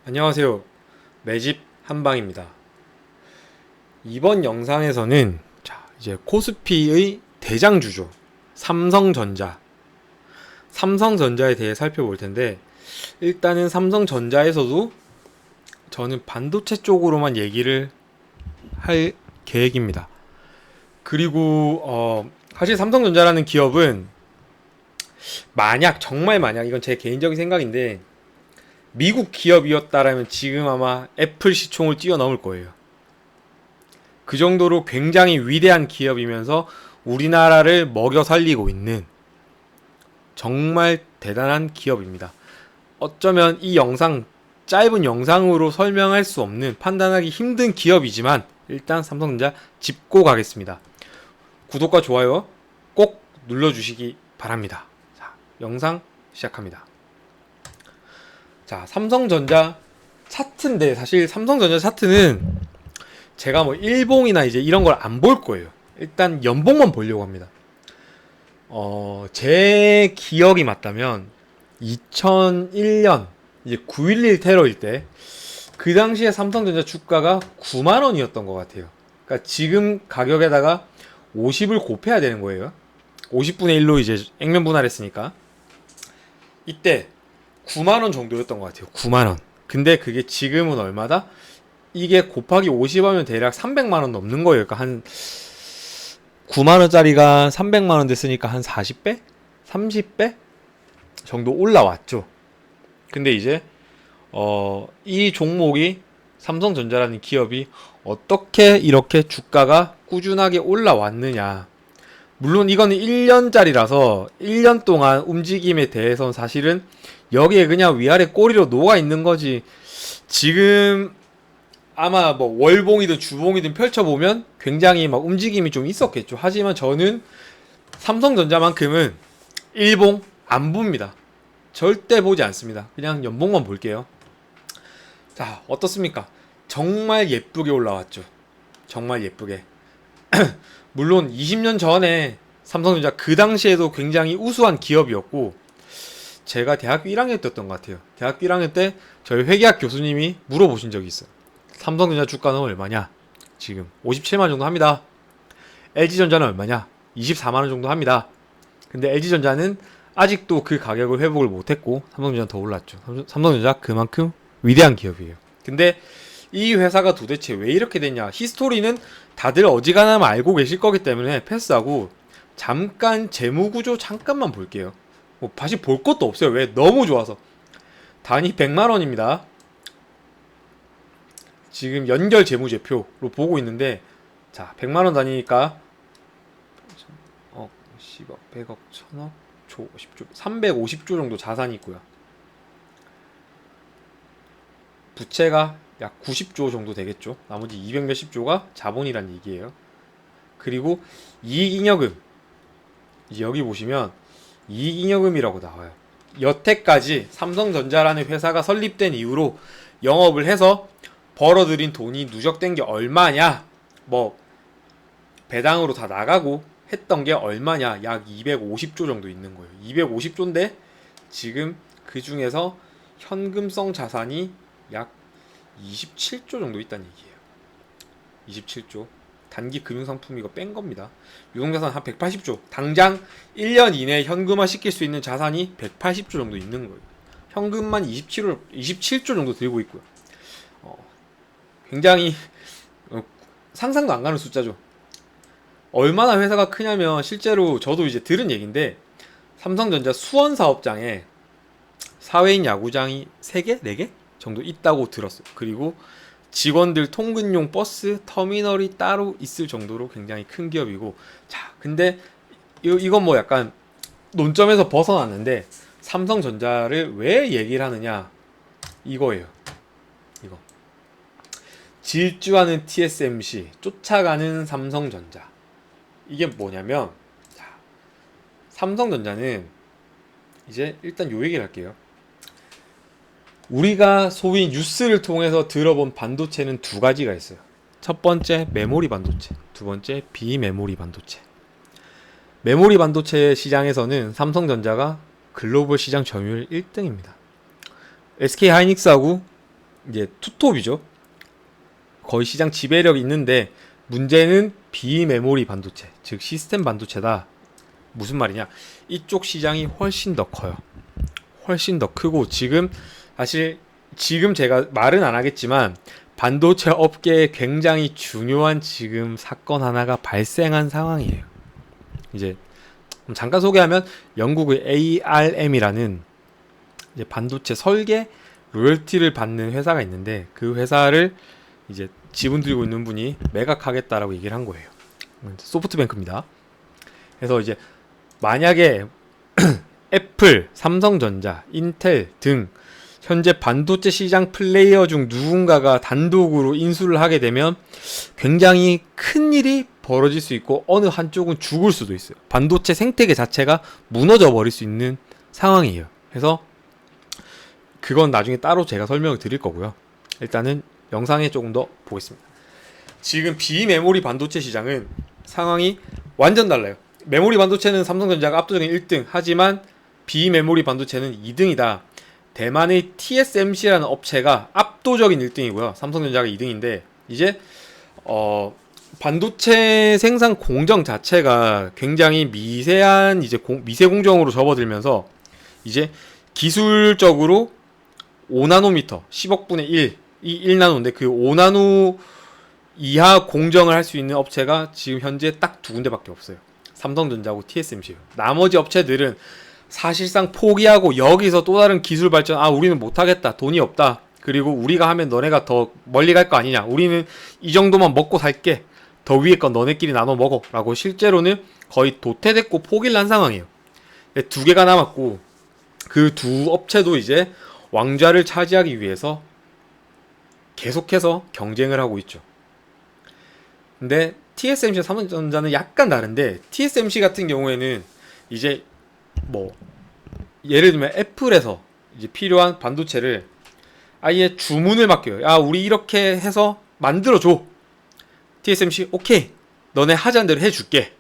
안녕하세요. 매집 한방입니다. 이번 영상에서는 이제 코스피의 대장주죠. 삼성전자. 삼성전자에 대해 살펴볼 텐데, 일단은 삼성전자에서도 저는 반도체 쪽으로만 얘기를 할 계획입니다. 그리고 사실 삼성전자라는 기업은 정말 만약 이건 제 개인적인 생각인데 미국 기업이었다라면 지금 아마 애플 시총을 뛰어넘을 거예요. 그 정도로 굉장히 위대한 기업이면서 우리나라를 먹여 살리고 있는 정말 대단한 기업입니다. 어쩌면 이 영상, 짧은 영상으로 설명할 수 없는, 판단하기 힘든 기업이지만 일단 삼성전자 짚고 가겠습니다. 구독과 좋아요 꼭 눌러주시기 바랍니다. 자, 영상 시작합니다. 자, 삼성전자 차트인데, 사실 삼성전자 차트는 제가 뭐 일봉이나 이제 이런 걸 안 볼 거예요. 일단 연봉만 보려고 합니다. 제 기억이 맞다면 2001년 이제 9.11 테러일 때 그 당시에 삼성전자 주가가 9만 원이었던 것 같아요. 그러니까 지금 가격에다가 50을 곱해야 되는 거예요. 50분의 1로 이제 액면 분할했으니까 이때 9만 원 정도였던 것 같아요. 9만 원. 근데 그게 지금은 얼마다? 이게 곱하기 50하면 대략 300만 원 넘는 거예요. 그러니까 한 9만 원짜리가 300만 원 됐으니까 한 40배? 30배 정도 올라왔죠. 근데 이제 이 종목이 삼성전자라는 기업이 어떻게 이렇게 주가가 꾸준하게 올라왔느냐. 물론 이거는 1년짜리라서 1년 동안 움직임에 대해서는 사실은 여기에 그냥 위아래 꼬리로 녹아 있는 거지. 지금 아마 뭐 월봉이든 주봉이든 펼쳐보면 굉장히 막 움직임이 좀 있었겠죠. 하지만 저는 삼성전자만큼은 일봉 안 봅니다. 절대 보지 않습니다. 그냥 연봉만 볼게요. 자, 어떻습니까? 정말 예쁘게 올라왔죠. 정말 예쁘게. 물론 20년 전에 삼성전자 그 당시에도 굉장히 우수한 기업이었고, 제가 대학교 1학년 때였던 것 같아요. 대학교 1학년 때 저희 회계학 교수님이 물어보신 적이 있어요. 삼성전자 주가는 얼마냐? 지금 57만 정도 합니다. LG전자는 얼마냐? 24만원 정도 합니다. 근데 LG전자는 아직도 그 가격을 회복을 못했고 삼성전자는 더 올랐죠. 삼성전자 그만큼 위대한 기업이에요. 근데 이 회사가 도대체 왜 이렇게 됐냐? 히스토리는 다들 어지간하면 알고 계실 거기 때문에 패스하고 잠깐 재무구조 잠깐만 볼게요. 뭐 다시 볼 것도 없어요. 왜? 너무 좋아서. 단위 100만원입니다. 지금 연결 재무제표로 보고 있는데, 자, 100만원 단위니까 10억, 100억, 1000억, 조, 10조, 350조 정도 자산이 있고요. 부채가 약 90조 정도 되겠죠. 나머지 200 몇십 조가 자본이란 얘기예요. 그리고 이익잉여금, 이제 여기 보시면 이익잉여금이라고 나와요. 여태까지 삼성전자라는 회사가 설립된 이후로 영업을 해서 벌어들인 돈이 누적된 게 얼마냐, 뭐 배당으로 다 나가고 했던 게 얼마냐, 약 250조 정도 있는 거예요. 250조인데 지금 그 중에서 현금성 자산이 약 27조 정도 있다는 얘기예요. 27조. 단기 금융상품 이거 뺀 겁니다. 유동자산 한 180조. 당장 1년 이내에 현금화 시킬 수 있는 자산이 180조 정도 있는 거예요. 현금만 27조 정도 들고 있고요. 굉장히 상상도 안 가는 숫자죠. 얼마나 회사가 크냐면, 실제로 저도 이제 들은 얘기인데, 삼성전자 수원 사업장에 사회인 야구장이 3개? 4개? 정도 있다고 들었어요. 그리고 직원들 통근용 버스 터미널이 따로 있을 정도로 굉장히 큰 기업이고, 자, 근데 이건 뭐 약간 논점에서 벗어났는데, 삼성전자를 왜 얘기를 하느냐, 이거예요. 이거. 질주하는 TSMC, 쫓아가는 삼성전자. 이게 뭐냐면, 자, 삼성전자는 이제 일단 요 얘기를 할게요. 우리가 소위 뉴스를 통해서 들어본 반도체는 두 가지가 있어요. 첫 번째 메모리 반도체, 두 번째 비메모리 반도체. 메모리 반도체 시장에서는 삼성전자가 글로벌 시장 점유율 1등입니다. SK 하이닉스하고 이제 투톱이죠. 거의 시장 지배력이 있는데 문제는 비메모리 반도체, 즉 시스템 반도체다. 무슨 말이냐? 이쪽 시장이 훨씬 더 커요. 훨씬 더 크고 사실 지금 제가 말은 안 하겠지만 반도체 업계에 굉장히 중요한 지금 사건 하나가 발생한 상황이에요. 이제 잠깐 소개하면 영국의 ARM이라는 이제 반도체 설계 로열티를 받는 회사가 있는데 그 회사를 이제 지분 들고 있는 분이 매각하겠다라고 얘기를 한 거예요. 소프트뱅크입니다. 그래서 이제 만약에 애플, 삼성전자, 인텔 등 현재 반도체 시장 플레이어 중 누군가가 단독으로 인수를 하게 되면 굉장히 큰 일이 벌어질 수 있고 어느 한쪽은 죽을 수도 있어요. 반도체 생태계 자체가 무너져 버릴 수 있는 상황이에요. 그래서 그건 나중에 따로 제가 설명을 드릴 거고요. 일단은 영상에 조금 더 보겠습니다. 지금 비메모리 반도체 시장은 상황이 완전 달라요. 메모리 반도체는 삼성전자가 압도적인 1등, 하지만 비메모리 반도체는 2등이다. 대만의 TSMC라는 업체가 압도적인 1등이고요. 삼성전자가 2등인데 이제 반도체 생산 공정 자체가 굉장히 미세한 이제 미세 공정으로 접어들면서 이제 기술적으로 5나노미터, 10억분의 1, 이 1나노인데 그 5나노 이하 공정을 할 수 있는 업체가 지금 현재 딱 두 군데밖에 없어요. 삼성전자하고 TSMC예요. 나머지 업체들은 사실상 포기하고 여기서 또 다른 기술 발전, 우리는 못하겠다, 돈이 없다, 그리고 우리가 하면 너네가 더 멀리 갈 거 아니냐, 우리는 이 정도만 먹고 살게, 더 위에 건 너네끼리 나눠 먹어 라고 실제로는 거의 도태됐고 포기를 한 상황이에요. 두 개가 남았고 그 두 업체도 이제 왕좌를 차지하기 위해서 계속해서 경쟁을 하고 있죠. 근데 TSMC와 삼성전자는 약간 다른데, TSMC 같은 경우에는 이제 예를 들면 애플에서 이제 필요한 반도체를 아예 주문을 맡겨요. 우리 이렇게 해서 만들어줘. TSMC 오케이, 너네 하자는 대로 해줄게.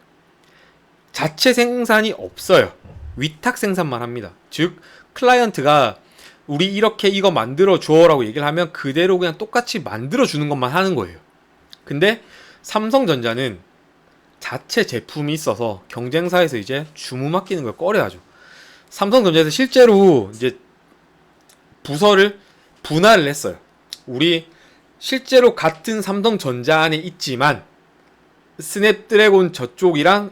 자체 생산이 없어요. 위탁 생산만 합니다. 즉 클라이언트가 우리 이렇게 이거 만들어줘 라고 얘기를 하면 그대로 그냥 똑같이 만들어주는 것만 하는 거예요. 근데 삼성전자는 자체 제품이 있어서 경쟁사에서 이제 주문 맡기는 걸 꺼려하죠. 삼성전자에서 실제로 이제 부서를 분할을 했어요. 우리 실제로 같은 삼성전자 안에 있지만 스냅드래곤 저쪽이랑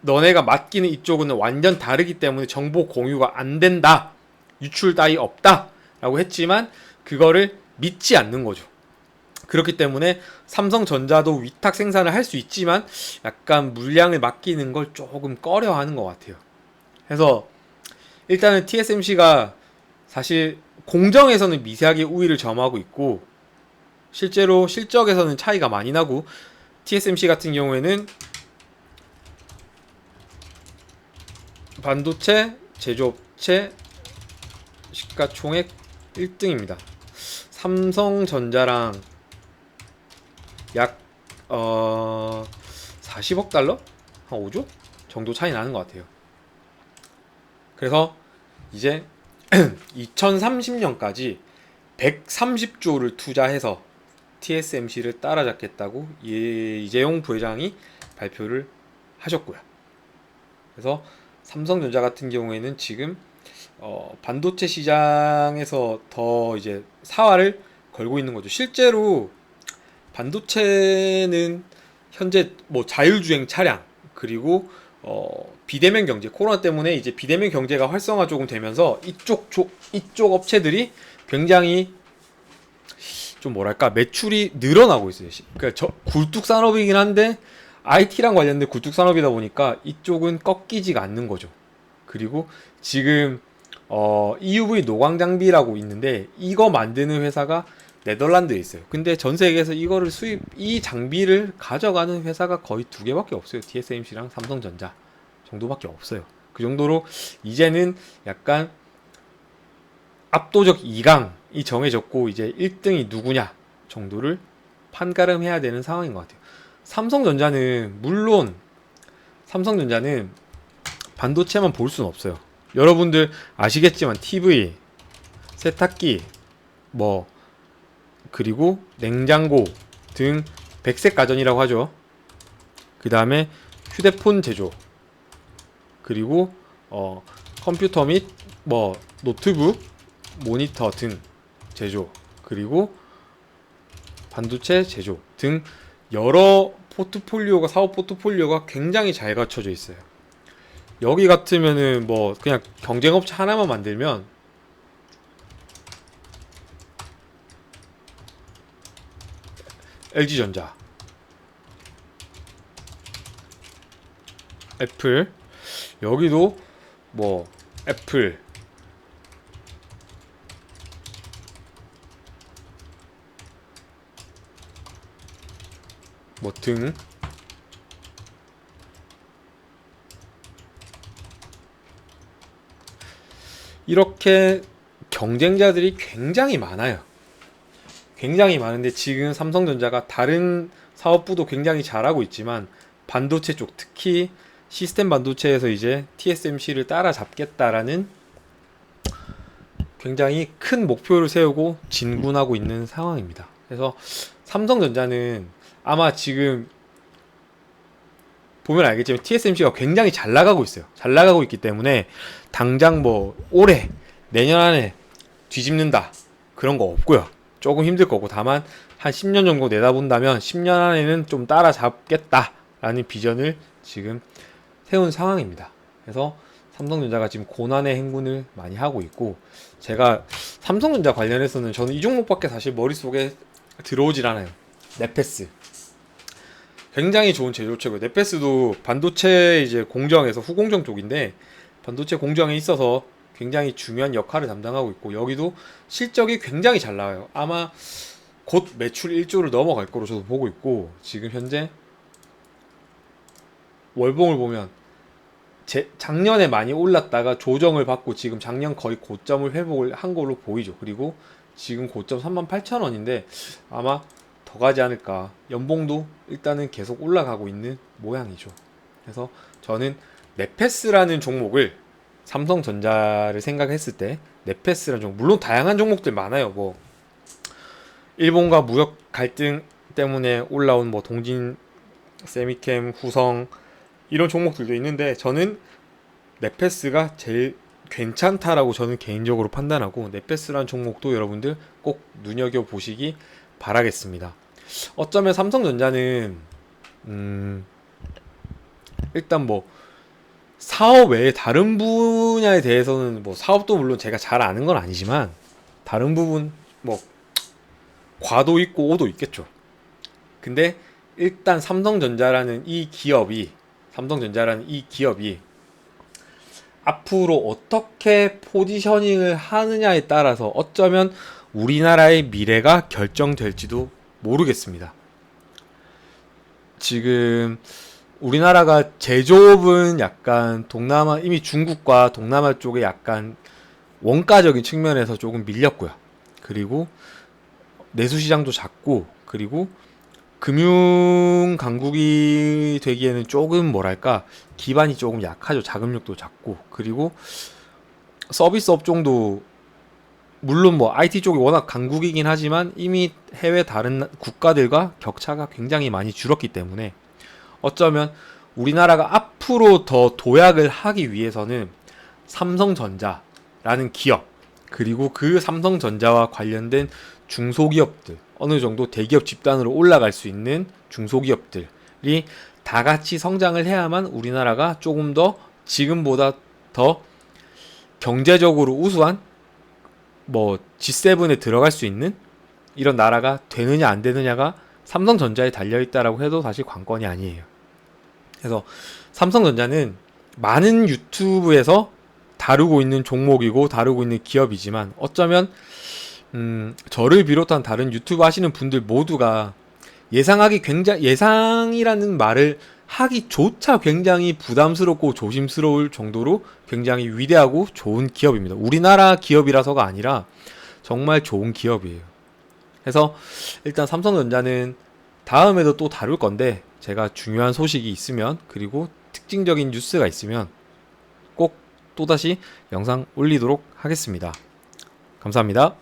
너네가 맡기는 이쪽은 완전 다르기 때문에 정보 공유가 안 된다, 유출 따위 없다 라고 했지만 그거를 믿지 않는 거죠. 그렇기 때문에 삼성전자도 위탁 생산을 할 수 있지만 약간 물량을 맡기는 걸 조금 꺼려하는 것 같아요. 그래서 일단은 TSMC가 사실 공정에서는 미세하게 우위를 점하고 있고 실제로 실적에서는 차이가 많이 나고, TSMC 같은 경우에는 반도체 제조업체 시가총액 1등입니다. 삼성전자랑 약 40억 달러? 한 5조? 정도 차이 나는 것 같아요. 그래서 이제 2030년까지 130조를 투자해서 TSMC를 따라잡겠다고 이재용 부회장이 발표를 하셨고요. 그래서 삼성전자 같은 경우에는 지금 반도체 시장에서 더 이제 사활을 걸고 있는 거죠. 실제로 반도체는 현재 자율주행 차량, 그리고 비대면 경제, 코로나 때문에 이제 비대면 경제가 활성화 조금 되면서 이쪽 업체들이 굉장히 좀 매출이 늘어나고 있어요. 그러니까 굴뚝 산업이긴 한데 IT랑 관련된 굴뚝 산업이다 보니까 이쪽은 꺾이지가 않는 거죠. 그리고 지금 EUV 노광 장비라고 있는데 이거 만드는 회사가 네덜란드에 있어요. 근데 전 세계에서 이 장비를 가져가는 회사가 거의 두 개밖에 없어요. TSMC랑 삼성전자 정도밖에 없어요. 그 정도로 이제는 약간 압도적 2강이 정해졌고 이제 1등이 누구냐 정도를 판가름해야 되는 상황인 것 같아요. 물론 삼성전자는 반도체만 볼 수는 없어요. 여러분들 아시겠지만 TV, 세탁기, 그리고 냉장고 등 백색 가전이라고 하죠. 그 다음에 휴대폰 제조, 그리고 컴퓨터 및 노트북, 모니터 등 제조, 그리고 반도체 제조 등 여러 사업 포트폴리오가 굉장히 잘 갖춰져 있어요. 여기 같으면은 그냥 경쟁업체 하나만 만들면 LG전자, 애플, 여기도 애플, 등 이렇게 경쟁자들이 굉장히 많아요. 굉장히 많은데 지금 삼성전자가 다른 사업부도 굉장히 잘하고 있지만 반도체 쪽, 특히 시스템 반도체에서 이제 TSMC를 따라잡겠다라는 굉장히 큰 목표를 세우고 진군하고 있는 상황입니다. 그래서 삼성전자는 아마 지금 보면 알겠지만 TSMC가 굉장히 잘 나가고 있어요. 잘 나가고 있기 때문에 당장 올해, 내년 안에 뒤집는다 그런 거 없고요. 조금 힘들 거고, 다만 한 10년 정도 내다본다면 10년 안에는 좀 따라잡겠다라는 비전을 지금 세운 상황입니다. 그래서 삼성전자가 지금 고난의 행군을 많이 하고 있고, 제가 삼성전자 관련해서는 저는 이 종목밖에 사실 머릿속에 들어오질 않아요. 네페스 굉장히 좋은 제조체고요. 네페스도 반도체 이제 공정에서 후공정 쪽인데 반도체 공정에 있어서 굉장히 중요한 역할을 담당하고 있고, 여기도 실적이 굉장히 잘 나와요. 아마 곧 매출 1조를 넘어갈 거로 저도 보고 있고, 지금 현재 월봉을 보면 작년에 많이 올랐다가 조정을 받고 지금 작년 거의 고점을 회복을 한 걸로 보이죠. 그리고 지금 고점 38,000원인데 아마 더 가지 않을까. 연봉도 일단은 계속 올라가고 있는 모양이죠. 그래서 저는 네페스라는 종목을, 삼성전자를 생각했을 때 네페스라는 종목, 물론 다양한 종목들 많아요. 일본과 무역 갈등 때문에 올라온 동진 세미캠, 후성 이런 종목들도 있는데 저는 네페스가 제일 괜찮다라고 저는 개인적으로 판단하고, 네페스라는 종목도 여러분들 꼭 눈여겨보시기 바라겠습니다. 어쩌면 삼성전자는 일단 사업 외에 다른 분야에 대해서는 사업도 물론 제가 잘 아는 건 아니지만 다른 부분 과도 있고 오도 있겠죠. 근데 일단 삼성전자라는 이 기업이 앞으로 어떻게 포지셔닝을 하느냐에 따라서 어쩌면 우리나라의 미래가 결정될지도 모르겠습니다. 지금 우리나라가 제조업은 약간 이미 중국과 동남아 쪽에 약간 원가적인 측면에서 조금 밀렸고요. 그리고 내수시장도 작고, 그리고 금융 강국이 되기에는 조금 기반이 조금 약하죠. 자금력도 작고, 그리고 서비스 업종도 물론 IT 쪽이 워낙 강국이긴 하지만 이미 해외 다른 국가들과 격차가 굉장히 많이 줄었기 때문에 어쩌면 우리나라가 앞으로 더 도약을 하기 위해서는 삼성전자라는 기업, 그리고 그 삼성전자와 관련된 중소기업들, 어느 정도 대기업 집단으로 올라갈 수 있는 중소기업들이 다 같이 성장을 해야만 우리나라가 조금 더 지금보다 더 경제적으로 우수한 G7에 들어갈 수 있는 이런 나라가 되느냐 안 되느냐가 삼성전자에 달려있다라고 해도 사실 관건이 아니에요. 그래서 삼성전자는 많은 유튜브에서 다루고 있는 종목이고 다루고 있는 기업이지만, 어쩌면 저를 비롯한 다른 유튜브 하시는 분들 모두가 예상이라는 말을 하기조차 굉장히 부담스럽고 조심스러울 정도로 굉장히 위대하고 좋은 기업입니다. 우리나라 기업이라서가 아니라 정말 좋은 기업이에요. 그래서 일단 삼성전자는 다음에도 또 다룰 건데, 제가 중요한 소식이 있으면, 그리고 특징적인 뉴스가 있으면 꼭 또다시 영상 올리도록 하겠습니다. 감사합니다.